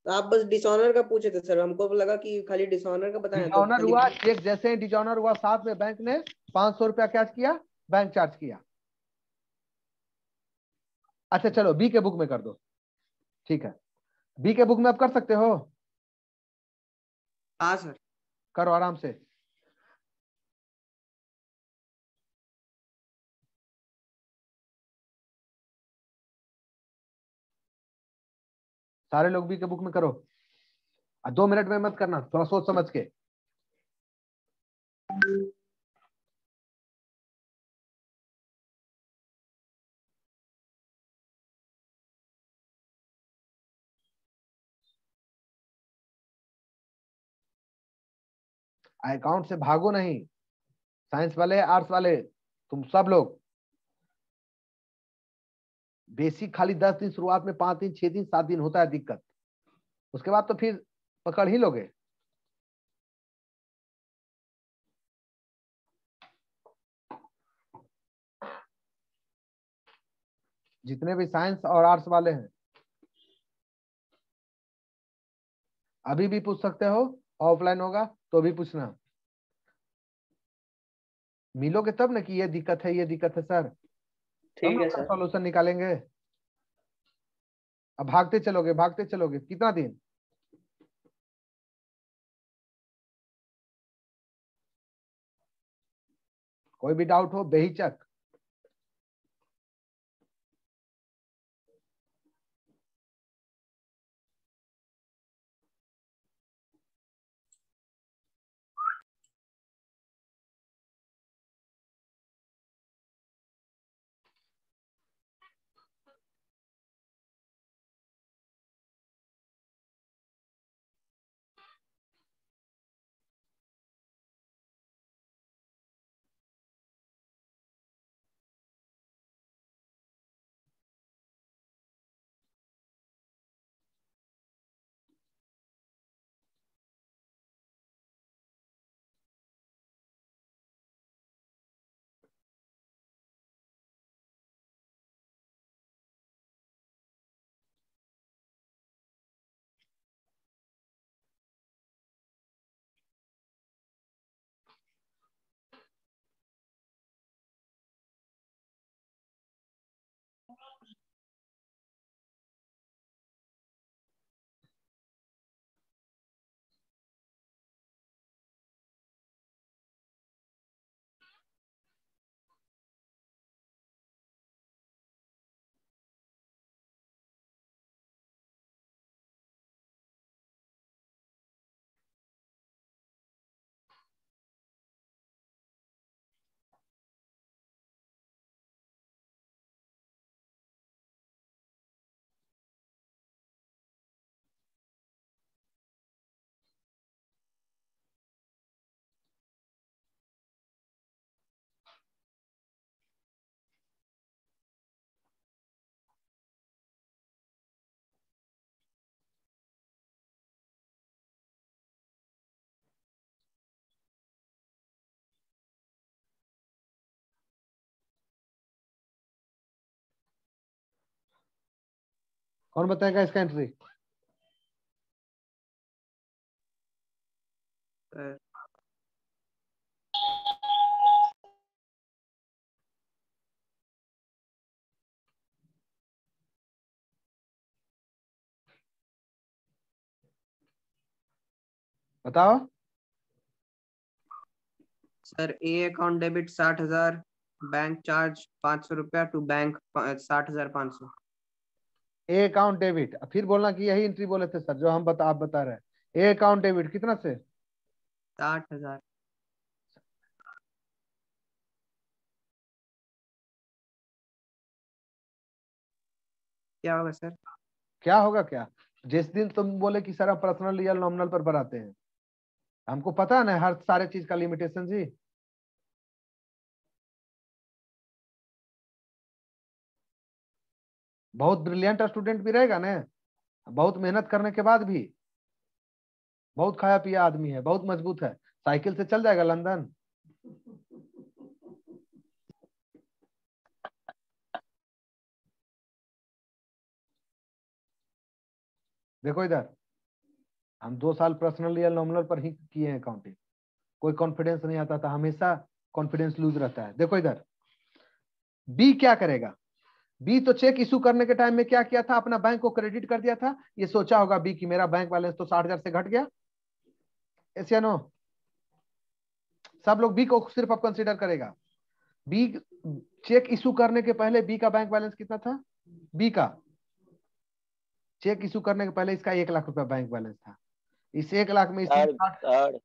आप बस डिसऑनर का पूछे थे सर, हमको लगा कि खाली डिसऑनर का बताया तो डिजॉनर हुआ। चेक जैसे ही डिजॉनर हुआ, साथ में बैंक ने 500 रुपया कैश किया, बैंक चार्ज किया। अच्छा चलो बी के बुक में कर दो, ठीक है। बी के बुक में अब कर सकते हो? हाँ सर। करो आराम से। सारे लोग बी के बुक में करो। 2 मिनट में मत करना, थोड़ा सोच समझ के। अकाउंट से भागो नहीं, साइंस वाले आर्ट्स वाले तुम सब लोग। बेसिक खाली 10 दिन, शुरुआत में 5 दिन 6 दिन 7 दिन होता है दिक्कत, उसके बाद तो फिर पकड़ ही लोगे। जितने भी साइंस और आर्ट्स वाले हैं अभी भी पूछ सकते हो, ऑफलाइन होगा तो भी पूछना। मिलोगे तब ना कि ये दिक्कत है, ये दिक्कत है सर, ठीक है सर। सॉल्यूशन निकालेंगे। अब भागते चलोगे कितना दिन? कोई भी डाउट हो बेहिचक। कौन बताएगा इसका एंट्री? बताओ। Sir A account debit 60,000, bank charge 500 रुपया to bank 60,500। A account debit, फिर बोलना कि यही एंट्री बोले थे सर जो आप बता रहे हैं। ए अकाउंट डेबिट कितना से? 60,000। क्या होगा सर? क्या होगा क्या? जिस दिन तुम बोले कि सर हम पर्सनल रियल नॉमिनल पर बनाते हैं, हमको पता है ना हर सारे चीज का लिमिटेशन जी। बहुत ब्रिलियंट स्टूडेंट भी रहेगा ना, बहुत मेहनत करने के बाद भी, बहुत खाया पिया आदमी है, बहुत मजबूत है, साइकिल से चल जाएगा लंदन। देखो इधर, हम 2 साल पर्सनल रियल नॉमिनल पर ही किए हैं अकाउंटिंग, कोई कॉन्फिडेंस नहीं आता था, हमेशा कॉन्फिडेंस लूज रहता है। देखो इधर, बी क्या करेगा? बी तो चेक इशू करने के टाइम में क्या किया था, अपना बैंक को क्रेडिट कर दिया था। ये सोचा होगा बी कि मेरा बैंक बैलेंस तो 60,000 से घट गया, ऐसे या नो? सब लोग बी को सिर्फ अब कंसीडर करेगा। बी चेक इशू करने के पहले बी का बैंक बैलेंस कितना था? बी का चेक इशू करने के पहले इसका 1 लाख रुपया बैंक बैलेंस था। इस 1 लाख में इसने सर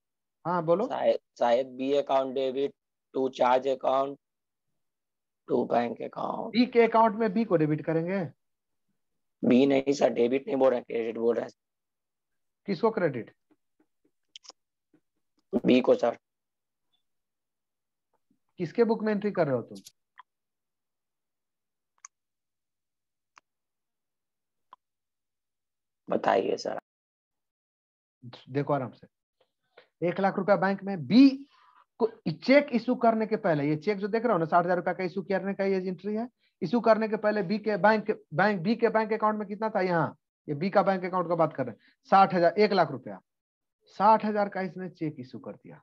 हाँ बोलो। शायद B account debit to charge account to bank account. B के अकाउंट में बी को डेबिट करेंगे। बी नहीं सर, डेबिट नहीं बोल रहे, क्रेडिट बोल रहे हैं। किसको क्रेडिट? बी को सर। किसके बुक में एंट्री कर रहे हो तुम? बताइए सर। देखो आराम से, 1 लाख रुपया बैंक में बी को चेक इशू करने के पहले, ये चेक जो देख रहे हो ना 60,000 रुपया का इशू करने का ये एंट्री है। इशू करने के पहले बी के बैंक अकाउंट में कितना था? यहाँ ये बी का बैंक अकाउंट का बात कर रहे हैं, 60,000, 1 लाख रुपया, 60,000 का इसने चेक इशू कर दिया।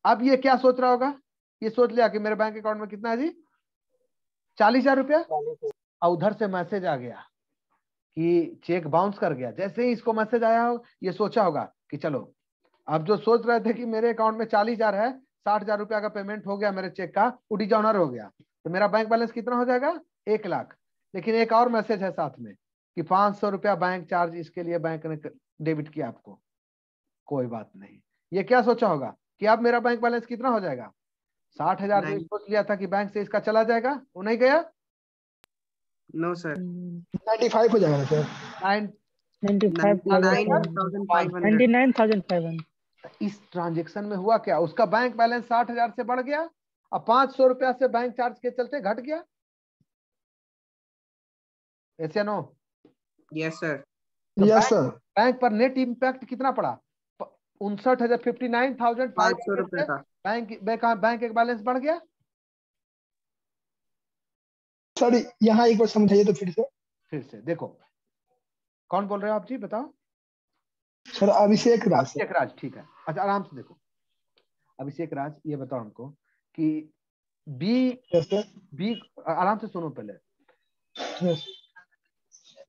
अब ये क्या सोच रहा होगा? ये सोच लिया कि मेरे बैंक अकाउंट में कितना है जी? 40,000 रुपया। और उधर से मैसेज आ गया कि चेक बाउंस कर गया। जैसे ही इसको मैसेज आया हो, ये सोचा होगा कि चलो, अब जो सोच रहे थे कि मेरे अकाउंट में 40,000 है, 60,000 रुपया का पेमेंट हो गया मेरे चेक का, वो डिजॉनर हो गया, तो मेरा बैंक बैलेंस कितना हो जाएगा? 1 लाख। लेकिन एक और मैसेज है साथ में कि 500 रुपया बैंक चार्ज, इसके लिए बैंक ने डेबिट किया आपको। कोई बात नहीं, ये क्या सोचा होगा कि अब मेरा बैंक बैलेंस कितना हो जाएगा? 60,000 जो सोच लिया था कि बैंक से इसका चला जाएगा, वो नहीं गया। नो सर, 95 हो जाएगा सर। 99,500। इस ट्रांजेक्शन में हुआ क्या? उसका बैंक बैलेंस 60,000 से बढ़ गया और 500 रुपया से बैंक चार्ज के चलते घट गया। ऐसे no? Yes sir. Yes sir. Bank पर नेट इंपैक्ट कितना पड़ा? 59,500 रुपए का बैंक एक बैलेंस बढ़ गया। सर यहाँ एक बार समझाइए तो फिर से देखो, कौन बोल रहे हो आप जी, बताओ। सर अभिषेक राज। अभिषेक राज, ठीक है। अच्छा आराम से देखो, अभिषेक राज ये बताओ हमको कि बी आराम से सुनो पहले।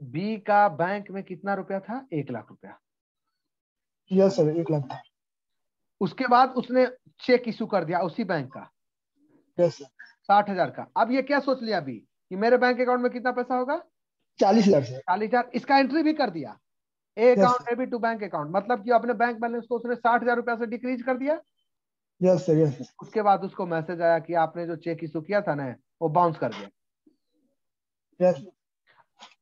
बी का बैंक में कितना रुपया था? 1 लाख रुपया। यस सर, 1 लाख था। उसके बाद उसने चेक इशू कर दिया उसी बैंक का। Yes sir. 60,000 का। अब ये क्या सोच लिया बी कि मेरे बैंक अकाउंट में कितना पैसा होगा? 40,000 सर। 40,000। इसका एंट्री भी कर दिया, A account debit to bank account, मतलब कि अपने बैंक बैलेंस को उसने 60,000 रुपया से डिक्रीज कर दिया। Yes sir, yes sir. उसके बाद उसको मैसेज आया कि आपने जो चेक इशू किया था ना, वो बाउंस कर गया। यस।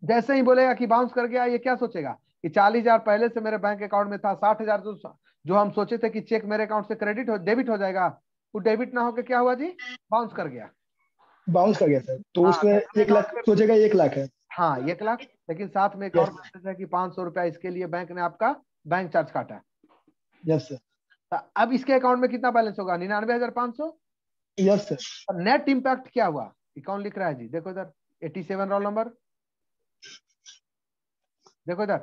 जैसे ही बोलेगा कि बाउंस कर गया, ये क्या सोचेगा कि 40,000 पहले से मेरे बैंक अकाउंट में था, 60,000 जो हम सोचे थे कि चेक मेरे अकाउंट से डेबिट हो जाएगा, वो डेबिट ना होकर क्या हुआ जी? बाउंस कर गया। बाउंस कर गया सर, तो उसमें 1 लाख सोचेगा, 1 लाख है। हाँ 1 लाख, लेकिन साथ में एक और मैसेज है कि 500 रुपया इसके लिए बैंक ने आपका बैंक चार्ज काटा। Yes sir. अब इसके अकाउंट में कितना बैलेंस होगा? 99,500। Yes sir. नेट इंपैक्ट क्या हुआ? कौन लिख रहा है जी? देखो इधर 87 रोल नंबर, देखो इधर।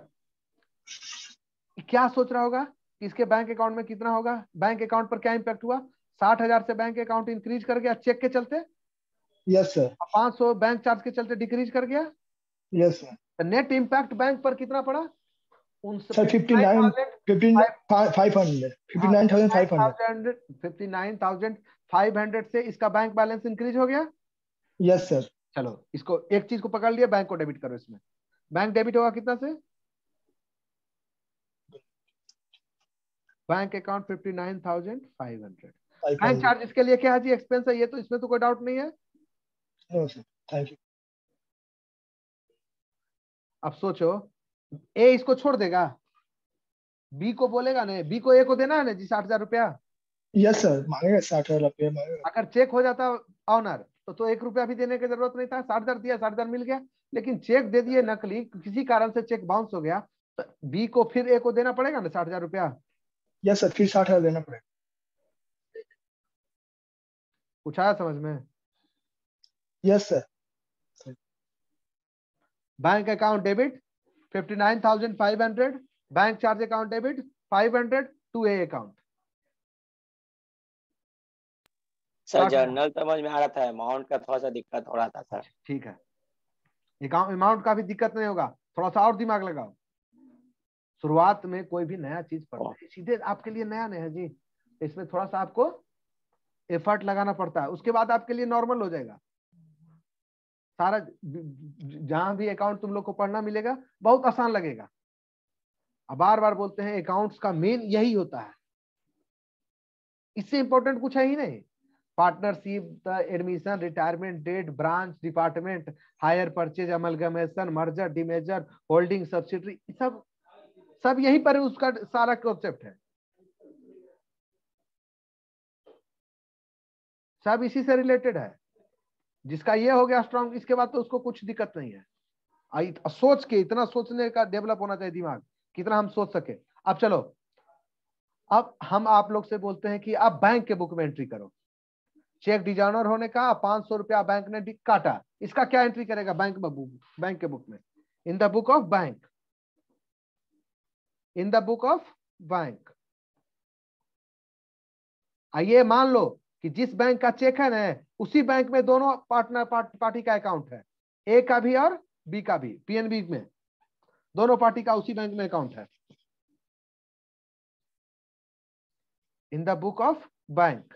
क्या सोच रहा होगा कि इसके बैंक अकाउंट में कितना होगा? बैंक अकाउंट पर क्या इंपैक्ट हुआ? 60,000 से बैंक अकाउंट इंक्रीज कर गया चेक के चलते। Yes sir. 500 बैंक चार्ज के चलते डिक्रीज कर गया। Yes sir. Net impact bank पर कितना पड़ा? सर 59,500 से इसका बैंक बैलेंस इंक्रीज हो गया। Yes sir. चलो इसको एक चीज को पकड़ लिया, बैंक को डेबिट करो। इसमें बैंक डेबिट होगा कितना से? Bank account 59,500। बैंक चार्ज इसके लिए क्या है जी? एक्सपेंस है, ये तो इसमें तो कोई डाउट नहीं है। No sir, thank you. अब सोचो, ए इसको छोड़ देगा, बी को बोलेगा ना, बी को ए को देना है ना जी 60,000 रुपया। यस सर, मांगेगा 60,000 रुपया मांगेगा। अगर चेक हो जाता ऑनर तो 1 रुपया भी देने की जरूरत नहीं था, 60,000 दिया, 60,000 मिल गया। लेकिन चेक दे दिए नकली, किसी कारण से चेक बाउंस हो गया, तो बी को फिर ए को देना पड़ेगा ना 60,000 रुपया। यस सर, फिर 60,000 देना पड़ेगा। कुछ आया समझ में? Yes sir. Bank account debit 59,500, bank charge account debit 500 to A account. Sir journal समझ में आ रहा था, अमाउंट का थोड़ा सा दिक्कत हो रहा था सर। ठीक है, अमाउंट का भी दिक्कत नहीं होगा, थोड़ा सा और दिमाग लगाओ। शुरुआत में कोई भी नया चीज पढ़ते हैं, सीधे आपके लिए नया नहीं है जी, इसमें थोड़ा सा आपको एफर्ट लगाना पड़ता है, उसके बाद आपके लिए नॉर्मल हो जाएगा। सारा जहां भी अकाउंट तुम लोग को पढ़ना मिलेगा बहुत आसान लगेगा। अब बार बार बोलते हैं अकाउंट्स का मेन यही होता है, इससे इंपॉर्टेंट कुछ है ही नहीं। Partnership, admission, retirement date, branch, department, hire purchase, amalgamation, merger, demerger, holding, subsidiary, सब यहीं पर उसका सारा कॉन्सेप्ट है, सब इसी से रिलेटेड है। जिसका ये हो गया स्ट्रांग, इसके बाद तो उसको कुछ दिक्कत नहीं है। सोच के, इतना सोचने का डेवलप होना चाहिए दिमाग, कितना हम सोच सके। अब चलो, अब हम आप लोग से बोलते हैं कि आप बैंक के बुक में एंट्री करो। चेक डिजॉर्नर होने का 500 रुपया बैंक ने काटा, इसका क्या एंट्री करेगा बैंक के बुक में? इन the book of bank, in the book of bank. आइए मान लो कि जिस बैंक का चेक है ना, उसी बैंक में दोनों पार्टी का अकाउंट है, ए का भी और बी का भी, पीएनबी में दोनों पार्टी का उसी बैंक में अकाउंट है। इन द बुक ऑफ बैंक।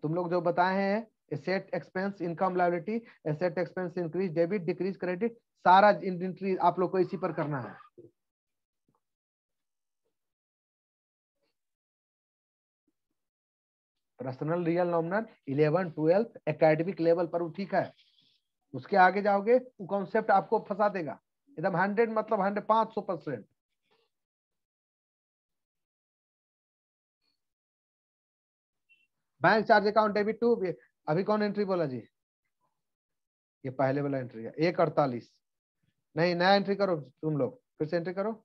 तुम लोग जो बताए हैं, asset expense, income liability, asset expense increase, debit decrease, credit, सारा इन्वेंटरी आप लोग को इसी पर करना है। Personal, real, nominal, 11, 12 academic level पर ठीक है। उसके आगे जाओगे वो कॉन्सेप्ट आपको फंसा देगा एकदम 100, मतलब 100, 500%। Bank charge account debit to, अभी कौन एंट्री बोला जी? ये पहले वाला एंट्री है 148। नहीं, नया एंट्री करो तुम लोग, फिर से एंट्री करो।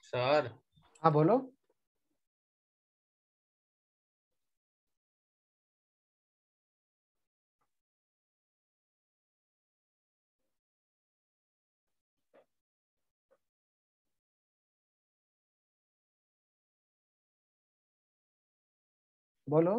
सर। हाँ बोलो। बोलो।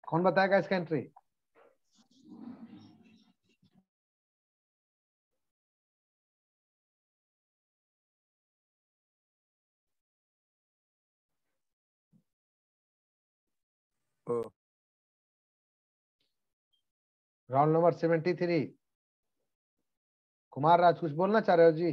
कौन बताएगा इसका एंट्री? ओ रोल नंबर 73 कुमार राज, कुछ बोलना चाह रहे हो जी?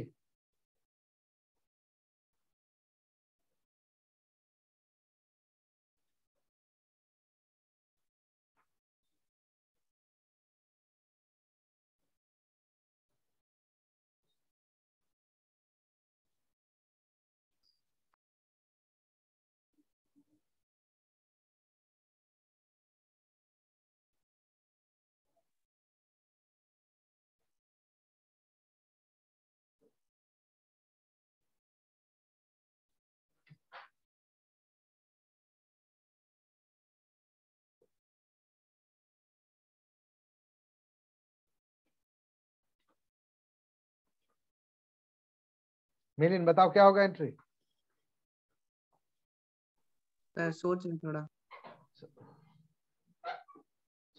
मिलिन बताओ क्या होगा एंट्री? सोच रहे थोड़ा,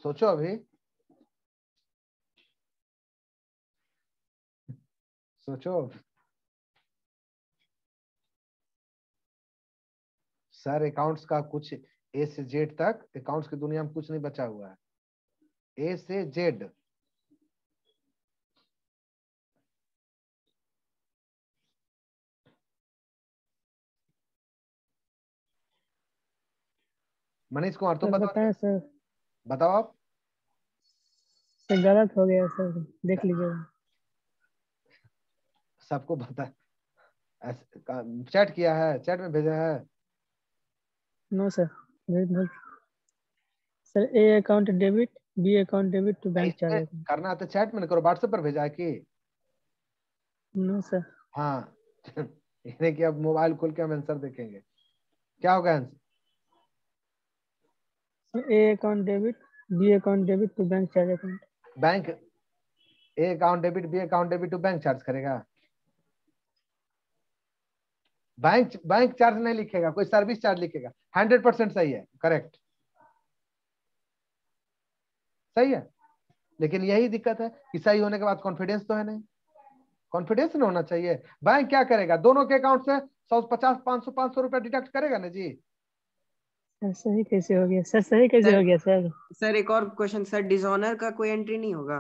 सोचो अभी, सोचो। सर अकाउंट्स का कुछ ए से जेड तक, अकाउंट्स की दुनिया में कुछ नहीं बचा हुआ है, ए से जेड। मनीष कुमार तुम बताओ। बताएं सर। बताओ आप। सर गलत हो गया सर, देख लीजिएगा। सबको पता है, चैट किया है, चैट में भेजा है। No sir, sir A account debit, B account debit to bank charge. करना है तो चैट में करो, व्हाट्सएप पर भेजा है कि? No sir. हाँ इन्हें कि अब मोबाइल खोल के हम आंसर देखेंगे। क्या होगा answer? A account debit, B account debit to bank charge account. Bank A account debit, B account debit to bank charge करेगा। बैंक चार्ज नहीं लिखेगा, कोई सर्विस चार्ज लिखेगा। 100% सही है, करेक्ट, सही है। लेकिन यही दिक्कत है कि सही होने के बाद कॉन्फिडेंस तो है नहीं, कॉन्फिडेंस नहीं होना चाहिए। बैंक क्या करेगा, दोनों के अकाउंट से 150, 500 रुपया डिडक्ट करेगा ना जी। सर सही कैसे हो गया सर, सही कैसे हो गया सर? सर एक और क्वेश्चन सर, डिसऑनर का कोई एंट्री नहीं होगा?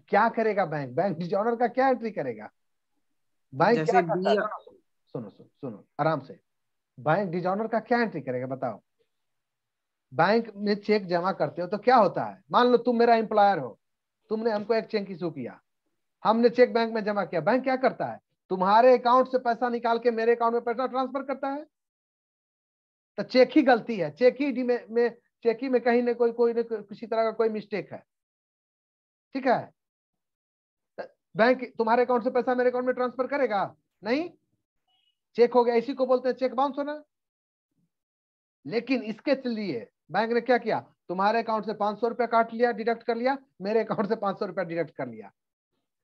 क्या करेगा बैंक डिसऑनर का क्या एंट्री करेगा? बैंक क्या करता है? सुनो सुनो सुनो आराम से। बैंक डिसऑनर का क्या एंट्री करेगा बताओ? बैंक में चेक जमा करते हो तो क्या होता है, मान लो तुम मेरा एम्प्लॉयर हो, तुमने हमको एक चेक इशू किया, हमने चेक बैंक में जमा किया। बैंक क्या करता है, तुम्हारे अकाउंट से पैसा निकाल के मेरे अकाउंट में पैसा ट्रांसफर करता है। तो चेक ही गलती है, चेक ही में कहीं ना कोई किसी तरह का कोई मिस्टेक है, ठीक है। बैंक तुम्हारे अकाउंट से पैसा मेरे अकाउंट में ट्रांसफर करेगा नहीं, चेक हो गया, इसी को बोलते हैं चेक बाउंस होना। लेकिन इसके लिए बैंक ने क्या किया, तुम्हारे अकाउंट से 500 रुपया काट लिया, डिडक्ट कर लिया, मेरे अकाउंट से 500 रुपया डिडक्ट कर लिया।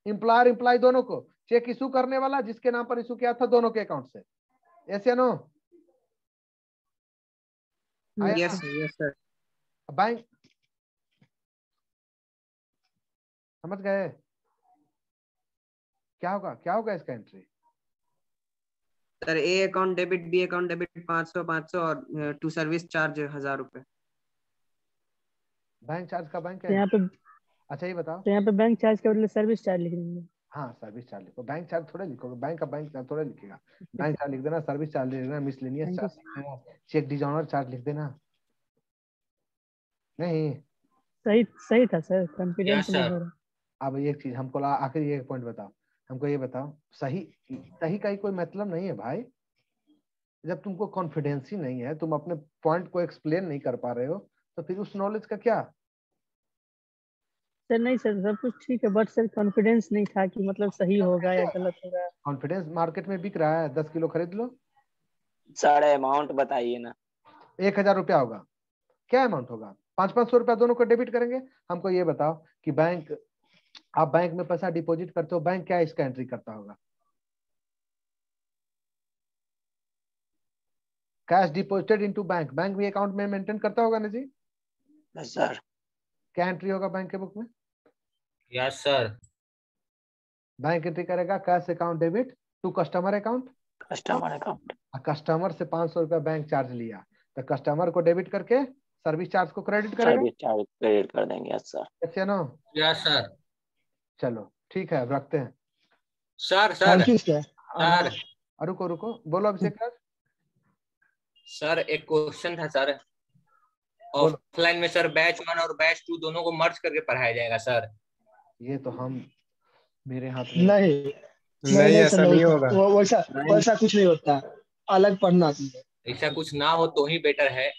एम्प्लॉयर एम्प्लॉय दोनों को, चेक इशू करने वाला जिसके नाम पर इशू किया था, दोनों के अकाउंट से। यस या no? Yes yes sir. Bank समझ गए क्या होगा, क्या होगा इसका entry? Sir A account debit, B account debit 500 500 और टू सर्विस चार्ज 1000 रुपए। बैंक चार्ज का बैंक है यहाँ पे। अच्छा ये बताओ, तो यहाँ पे बैंक चार्ज के बदले सर्विस चार्ज लिख देंगे। हाँ सर्विस चार्ज लिखो, बैंक चार्ज थोड़े लिखोगे, बैंक का बैंक चार्ज थोड़े लिखेगा। बैंक चार्ज लिख देना, सर्विस चार्ज लिख देना, मिसलेनियस चार्ज लिख देना, चेक डिसऑनर चार्ज लिख देना। नहीं सही था सर, कॉन्फिडेंस नहीं हो रहा। अब एक चीज हमको आखिरी एक पॉइंट बताओ, हमको ये बताओ, सही सही का ही कोई मतलब नहीं है भाई। जब तुमको कॉन्फिडेंस ही नहीं है, तुम अपने पॉइंट को एक्सप्लेन नहीं कर पा रहे हो, तो फिर उस नॉलेज का क्या? सर नहीं सर, सब कुछ ठीक है, बट सर कॉन्फिडेंस नहीं था कि मतलब सही होगा या गलत होगा। कॉन्फिडेंस मार्केट में बिक रहा है, 10 किलो खरीद लो। सर अमाउंट बताइए ना। 1000 रुपया होगा, क्या अमाउंट होगा? 500 रुपया दोनों को डेबिट करेंगे। हमको ये बताओ कि बैंक, आप बैंक में पैसा डिपॉजिट करते हो, बैंक क्या इसका एंट्री करता होगा? Cash deposited into bank, bank भी अकाउंट में मेंटेन करता होगा ना जी? Yes sir. क्या एंट्री होगा बैंक के बुक में? Yes sir. बैंक एंट्री करेगा cash account debit to customer account. Customer account. Customer से 500 रुपया बैंक चार्ज लिया, तो कस्टमर को डेबिट करके सर्विस चार्ज को क्रेडिट करेंगे, सर्विस चार्ज क्रेडिट कर देंगे। Yes sir. यस या नो? Yes sir. चलो ठीक है, अब रखते हैं। Sir thank you sir. Sir रुको रुको, बोलो अभिषेक राज। सर एक क्वेश्चन था सर, ऑफलाइन में सर बैच 1 और बैच 2 दोनों को मर्ज करके पढ़ाया जाएगा सर? ये तो हम मेरे हाथ में नहीं ऐसा नहीं होगा। वैसा कुछ नहीं होता, अलग पढ़ना चाहिए। ऐसा कुछ ना हो तो ही बेटर है।